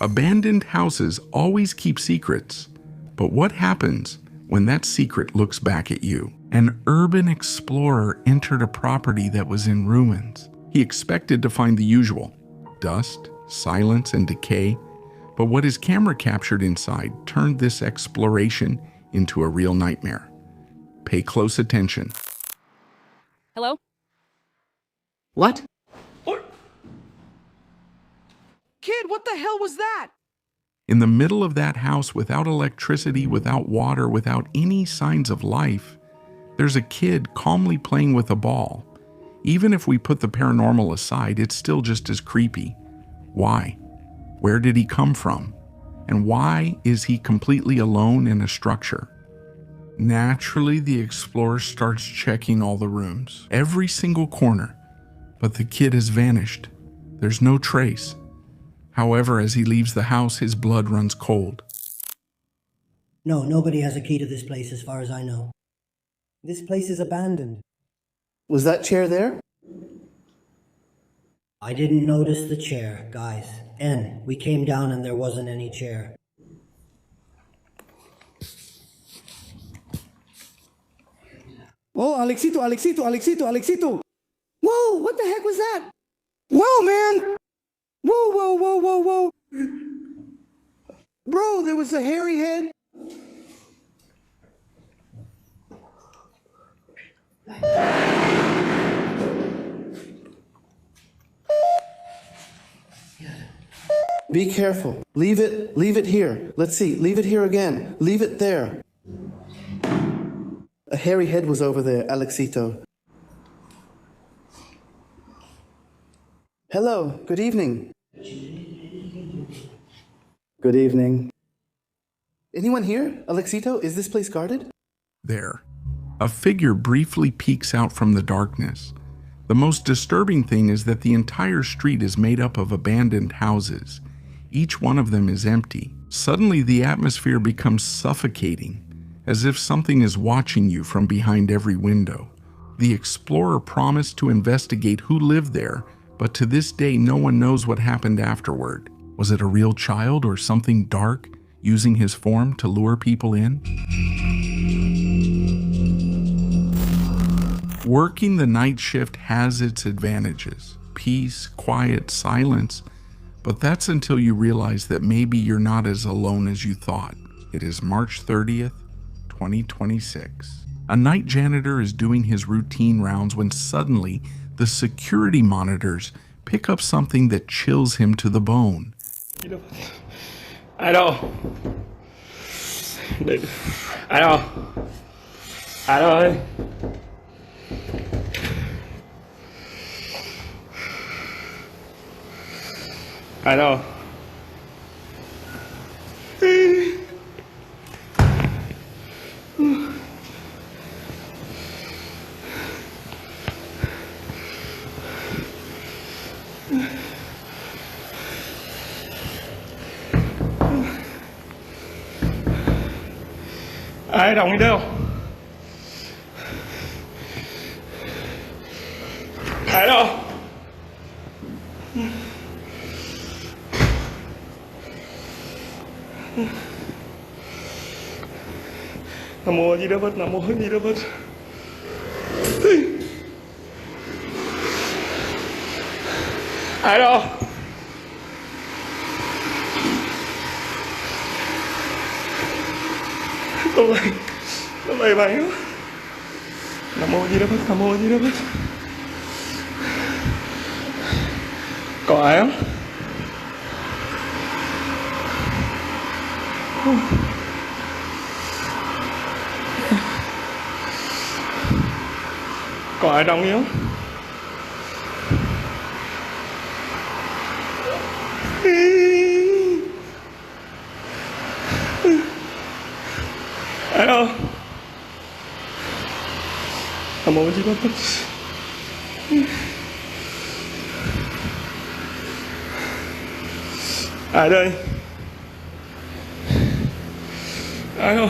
Abandoned houses always keep secrets, but what happens when that secret looks back at you? An urban explorer entered a property that was in ruins. He expected to find the usual: dust, silence, and decay, but what his camera captured inside turned this exploration into a real nightmare. Pay close attention. Hello? What? Kid, what the hell was that? In the middle of that house, without electricity, without water, without any signs of life, there's a kid calmly playing with a ball. Even if we put the paranormal aside, it's still just as creepy. Why? Where did he come from? And why is he completely alone in a structure? Naturally, the explorer starts checking all the rooms, every single corner, but the kid has vanished. There's no trace. However, as he leaves the house, his blood runs cold. No, nobody has a key to this place as far as I know. This place is abandoned. Was that chair there? I didn't notice the chair, guys. We came down and there wasn't any chair. Oh, Alexito! Whoa, what the heck was that? Whoa, man! Whoa. Bro, there was a hairy head. Be careful. Leave it here. Let's see. Leave it here again. Leave it there. A hairy head was over there, Alexito. Hello, good evening. Good evening. Anyone here? Alexito, is this place guarded? There, a figure briefly peeks out from the darkness. The most disturbing thing is that the entire street is made up of abandoned houses. Each one of them is empty. Suddenly, the atmosphere becomes suffocating, as if something is watching you from behind every window. The explorer promised to investigate who lived there, but to this day, no one knows what happened afterward. Was it a real child or something dark using his form to lure people in? Working the night shift has its advantages: peace, quiet, silence, but that's until you realize that maybe you're not as alone as you thought. It is March 30th, 2026. A night janitor is doing his routine rounds when suddenly the security monitors pick up something that chills him to the bone. I know. Ai đồng đi đâu? Ai đâu? Nam mô Di Đà Phật, Nam mô Di Đà Phật. Ai đâu? Tôi lầy bày quá. Nam mô Di Đà Phật, Nam mô Di Đà Phật. Có ai không? Có ai trong không? Ai đâu? Nam mô Di Đà Phật. Ai đây? Ai đâu?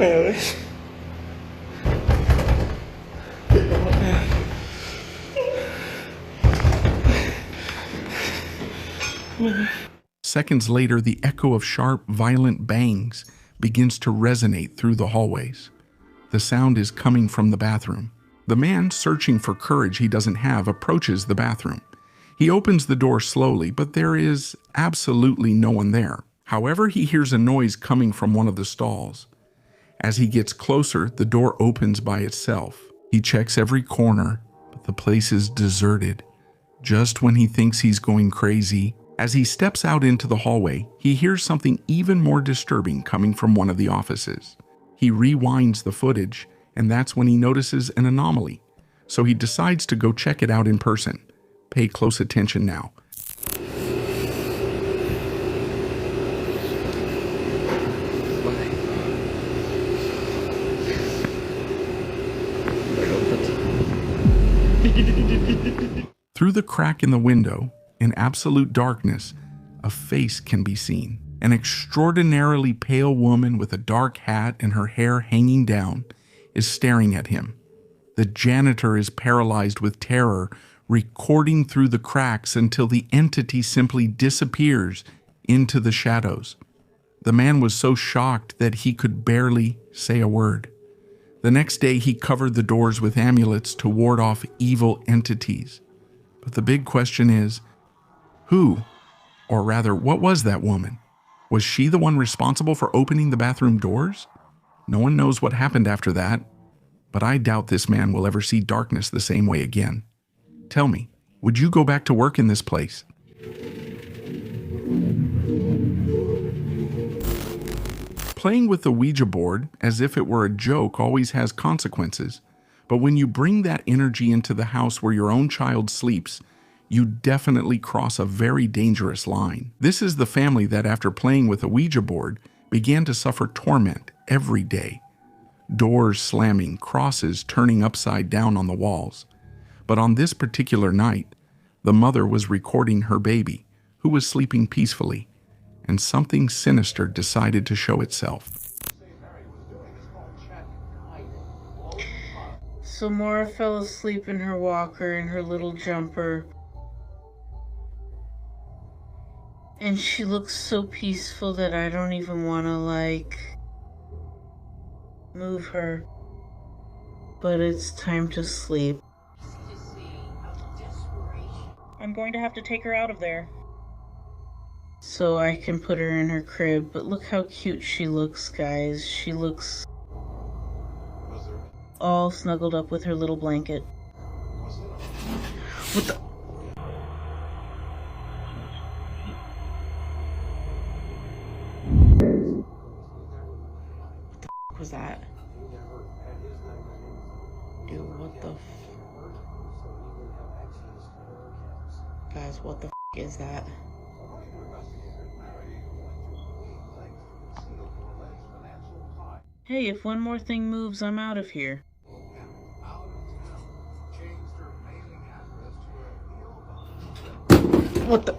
ม่เอ้ยเจ็บมากแม่ Seconds later, the echo of sharp, violent bangs begins to resonate through the hallways. The sound is coming from the bathroom. The man, searching for courage he doesn't have, approaches the bathroom. He opens the door slowly, but there is absolutely no one there. However, he hears a noise coming from one of the stalls. As he gets closer, the door opens by itself. He checks every corner, but the place is deserted. Just when he thinks he's going crazy, as he steps out into the hallway, he hears something even more disturbing coming from one of the offices. He rewinds the footage, and that's when he notices an anomaly. So he decides to go check it out in person. Pay close attention now. Through the crack in the window, in absolute darkness, a face can be seen. An extraordinarily pale woman with a dark hat and her hair hanging down is staring at him. The janitor is paralyzed with terror, recording through the cracks until the entity simply disappears into the shadows. The man was so shocked that he could barely say a word. The next day, he covered the doors with amulets to ward off evil entities. But the big question is, who, or rather, what was that woman? Was she the one responsible for opening the bathroom doors? No one knows what happened after that, but I doubt this man will ever see darkness the same way again. Tell me, would you go back to work in this place? Playing with the Ouija board as if it were a joke always has consequences, but when you bring that energy into the house where your own child sleeps, you definitely cross a very dangerous line. This is the family that, after playing with a Ouija board, began to suffer torment every day. Doors slamming, crosses turning upside down on the walls. But on this particular night, the mother was recording her baby, who was sleeping peacefully, and something sinister decided to show itself. So Maura fell asleep in her walker and her little jumper. And she looks so peaceful that I don't even want to, move her. But it's time to sleep. I'm going to have to take her out of there. So I can put her in her crib. But look how cute she looks, guys. She looks all snuggled up with her little blanket. What the? What was that? Dude, what the guys, what the is that? Hey, if one more thing moves, I'm out of here. What the?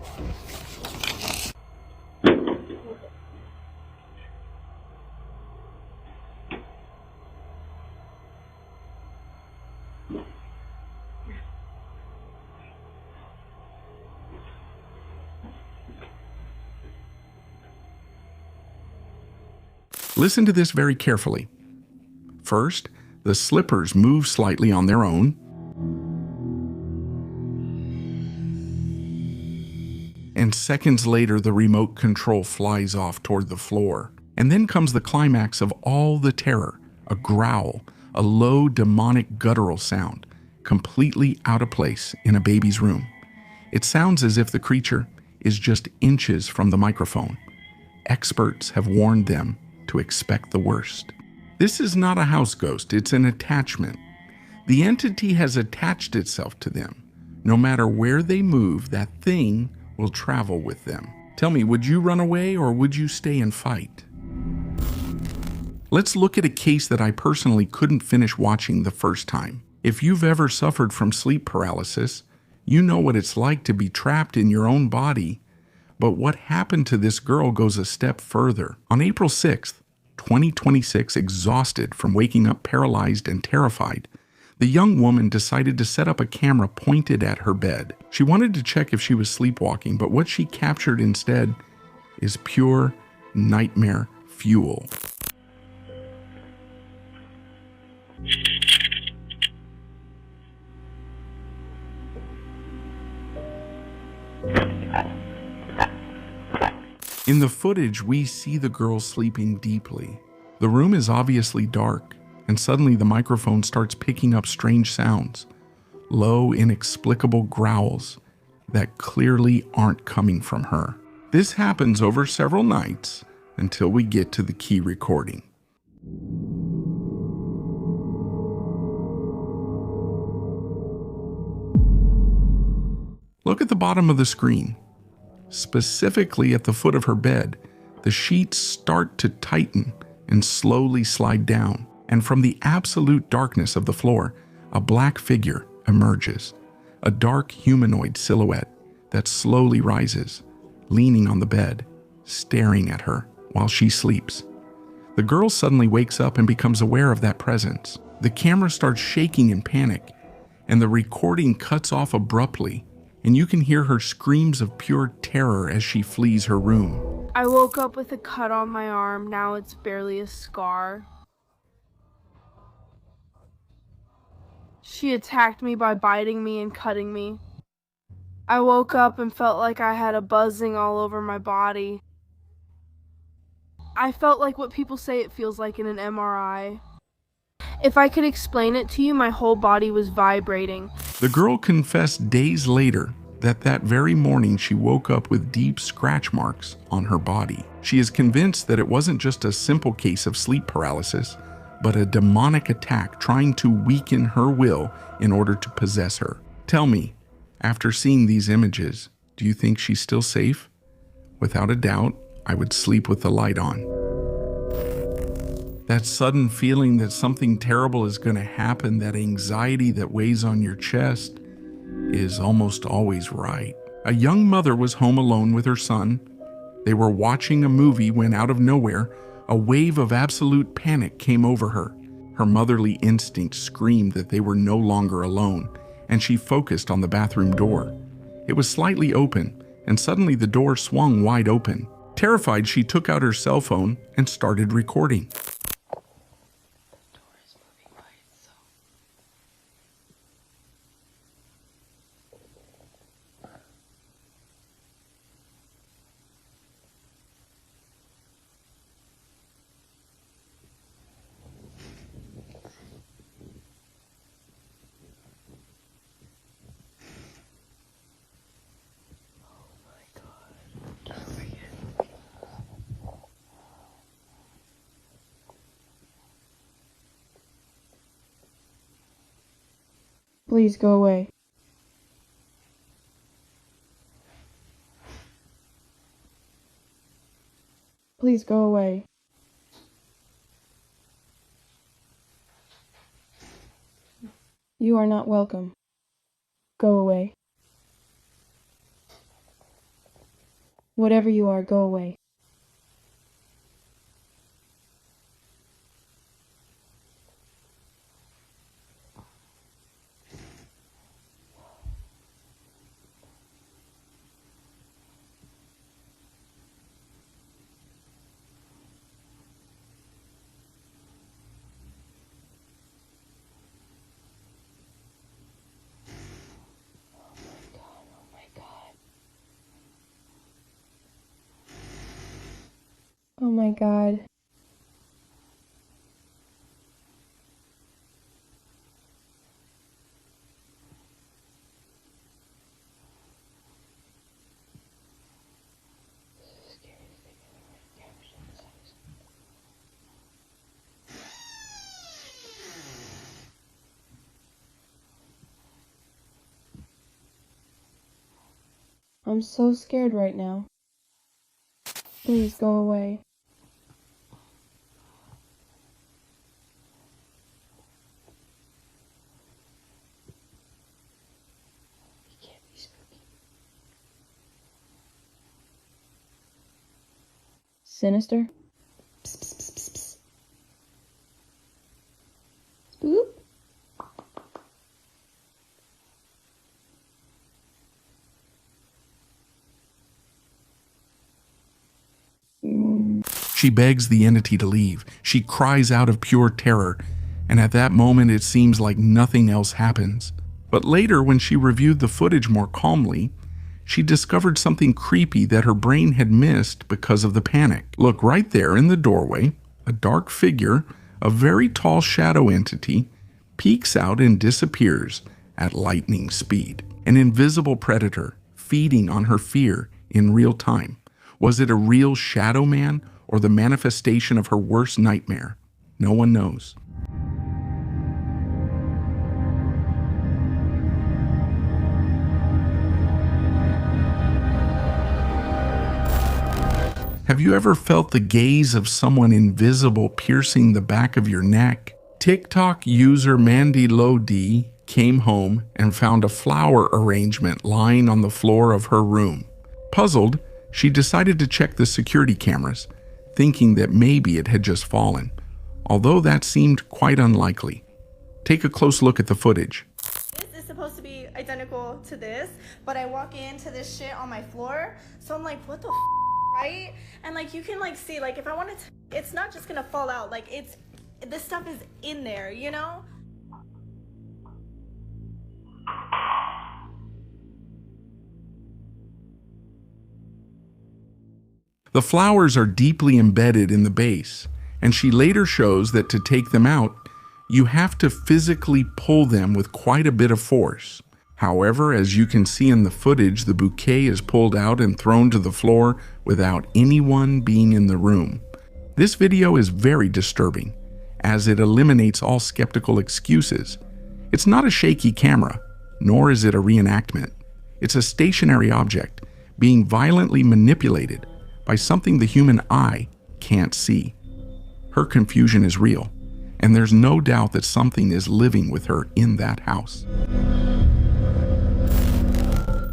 Listen to this very carefully. First, the slippers move slightly on their own. And seconds later, the remote control flies off toward the floor. And then comes the climax of all the terror, a growl, a low demonic guttural sound, completely out of place in a baby's room. It sounds as if the creature is just inches from the microphone. Experts have warned them to expect the worst. This is not a house ghost, it's an attachment. The entity has attached itself to them. No matter where they move, that thing will travel with them. Tell me, would you run away or would you stay and fight? Let's look at a case that I personally couldn't finish watching the first time. If you've ever suffered from sleep paralysis, you know what it's like to be trapped in your own body. But what happened to this girl goes a step further. On April 6th, 2026, exhausted from waking up paralyzed and terrified, the young woman decided to set up a camera pointed at her bed. She wanted to check if she was sleepwalking, but what she captured instead is pure nightmare fuel. In the footage, we see the girl sleeping deeply. The room is obviously dark, and suddenly the microphone starts picking up strange sounds, low, inexplicable growls that clearly aren't coming from her. This happens over several nights until we get to the key recording. Look at the bottom of the screen. Specifically at the foot of her bed, the sheets start to tighten and slowly slide down, and from the absolute darkness of the floor, a black figure emerges, a dark humanoid silhouette that slowly rises, leaning on the bed, staring at her while she sleeps. The girl suddenly wakes up and becomes aware of that presence. The camera starts shaking in panic, and the recording cuts off abruptly, and you can hear her screams of pure terror as she flees her room. I woke up with a cut on my arm. Now it's barely a scar. She attacked me by biting me and cutting me. I woke up and felt like I had a buzzing all over my body. I felt like what people say it feels like in an MRI. If I could explain it to you, my whole body was vibrating. The girl confessed days later that very morning she woke up with deep scratch marks on her body. She is convinced that it wasn't just a simple case of sleep paralysis, but a demonic attack trying to weaken her will in order to possess her. Tell me, after seeing these images, do you think she's still safe? Without a doubt, I would sleep with the light on. That sudden feeling that something terrible is going to happen, that anxiety that weighs on your chest, is almost always right. A young mother was home alone with her son. They were watching a movie when out of nowhere, a wave of absolute panic came over her. Her motherly instinct screamed that they were no longer alone, and she focused on the bathroom door. It was slightly open, and suddenly the door swung wide open. Terrified, she took out her cell phone and started recording. Please go away. Please go away. You are not welcome. Go away. Whatever you are, go away. Oh my God. I'm so scared right now. Please go away. Sinister? Psst, psst, psst, psst. She begs the entity to leave. She cries out of pure terror, and at that moment it seems like nothing else happens. But later, when she reviewed the footage more calmly, she discovered something creepy that her brain had missed because of the panic. Look, right there in the doorway, a dark figure, a very tall shadow entity, peeks out and disappears at lightning speed. An invisible predator feeding on her fear in real time. Was it a real shadow man or the manifestation of her worst nightmare? No one knows. Have you ever felt the gaze of someone invisible piercing the back of your neck? TikTok user Mandy Low D came home and found a flower arrangement lying on the floor of her room. Puzzled, she decided to check the security cameras, thinking that maybe it had just fallen, although that seemed quite unlikely. Take a close look at the footage. This is supposed to be identical to this, but I walk into this shit on my floor, so I'm like, what the f, right? And like, you can like see, like if I wanted to, it's not just gonna fall out, like this stuff is in there, you know? The flowers are deeply embedded in the base, and she later shows that to take them out, you have to physically pull them with quite a bit of force. However, as you can see in the footage, the bouquet is pulled out and thrown to the floor without anyone being in the room. This video is very disturbing, as it eliminates all skeptical excuses. It's not a shaky camera, nor is it a reenactment. It's a stationary object being violently manipulated by something the human eye can't see. Her confusion is real, and there's no doubt that something is living with her in that house.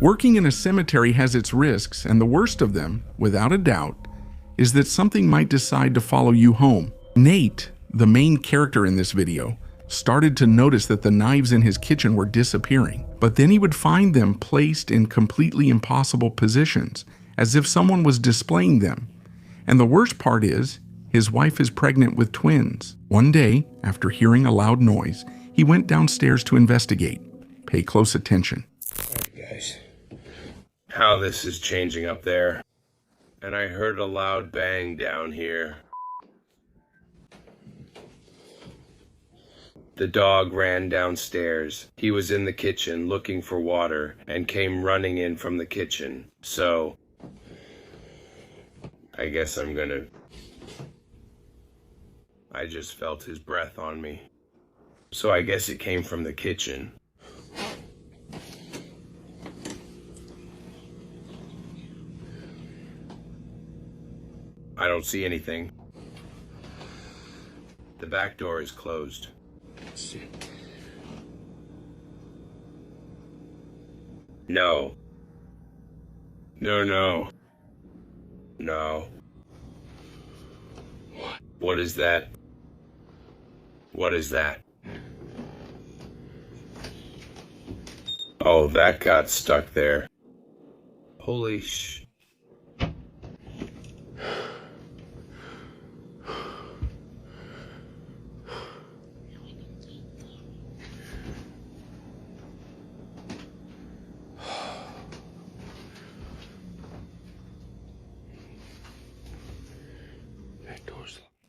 Working in a cemetery has its risks, and the worst of them, without a doubt, is that something might decide to follow you home. Nate, the main character in this video, started to notice that the knives in his kitchen were disappearing, but then he would find them placed in completely impossible positions, as if someone was displaying them. And the worst part is, his wife is pregnant with twins. One day, after hearing a loud noise, he went downstairs to investigate. Pay close attention. Alright guys, how this is changing up there. And I heard a loud bang down here. The dog ran downstairs. He was in the kitchen looking for water and came running in from the kitchen. So I guess I just felt his breath on me. So I guess it came from the kitchen. I don't see anything. The back door is closed. No. No. No. What is that? What is that? Oh, that got stuck there. Holy sh...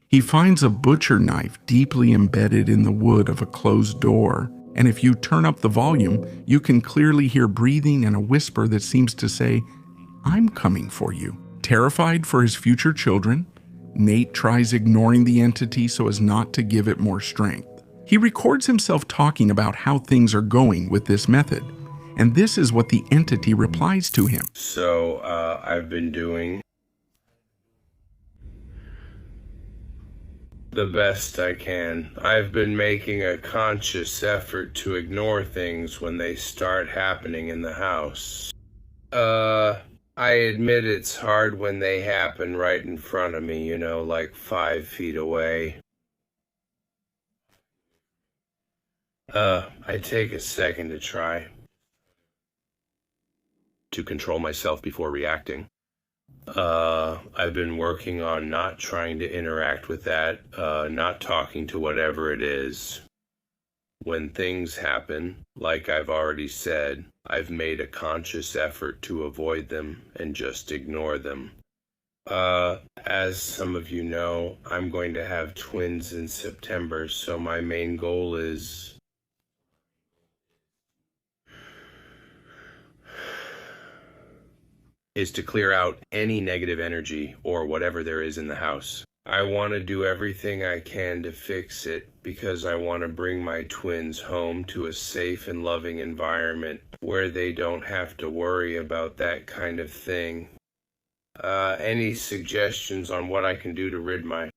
He finds a butcher knife deeply embedded in the wood of a closed door, and if you turn up the volume, you can clearly hear breathing and a whisper that seems to say, "I'm coming for you." Terrified for his future children, Nate tries ignoring the entity so as not to give it more strength. He records himself talking about how things are going with this method, and this is what the entity replies to him. So, I've been doing the best I can. I've been making a conscious effort to ignore things when they start happening in the house. I admit it's hard when they happen right in front of me, you know, like 5 feet away. I take a second to try to control myself before reacting. I've been working on not trying to interact with that, not talking to whatever it is. When things happen, like I've already said, I've made a conscious effort to avoid them and just ignore them. As some of you know, I'm going to have twins in September, so my main goal is to clear out any negative energy or whatever there is in the house. I want to do everything I can to fix it because I want to bring my twins home to a safe and loving environment where they don't have to worry about that kind of thing. Any suggestions on what I can do to rid my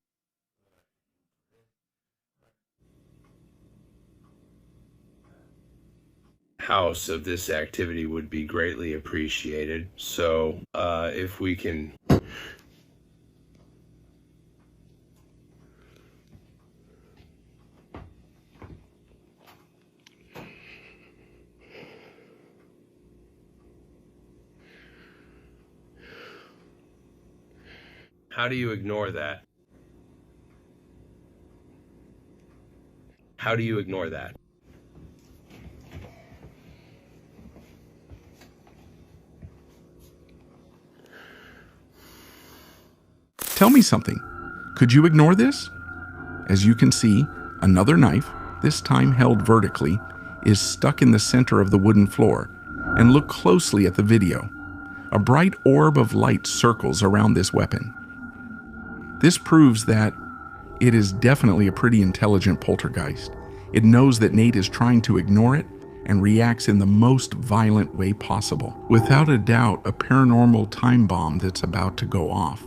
house of this activity would be greatly appreciated. So, if we can... How do you ignore that? How do you ignore that? Tell me something. Could you ignore this? As you can see, another knife, this time held vertically, is stuck in the center of the wooden floor. And look closely at the video. A bright orb of light circles around this weapon. This proves that it is definitely a pretty intelligent poltergeist. It knows that Nate is trying to ignore it and reacts in the most violent way possible. Without a doubt, a paranormal time bomb that's about to go off.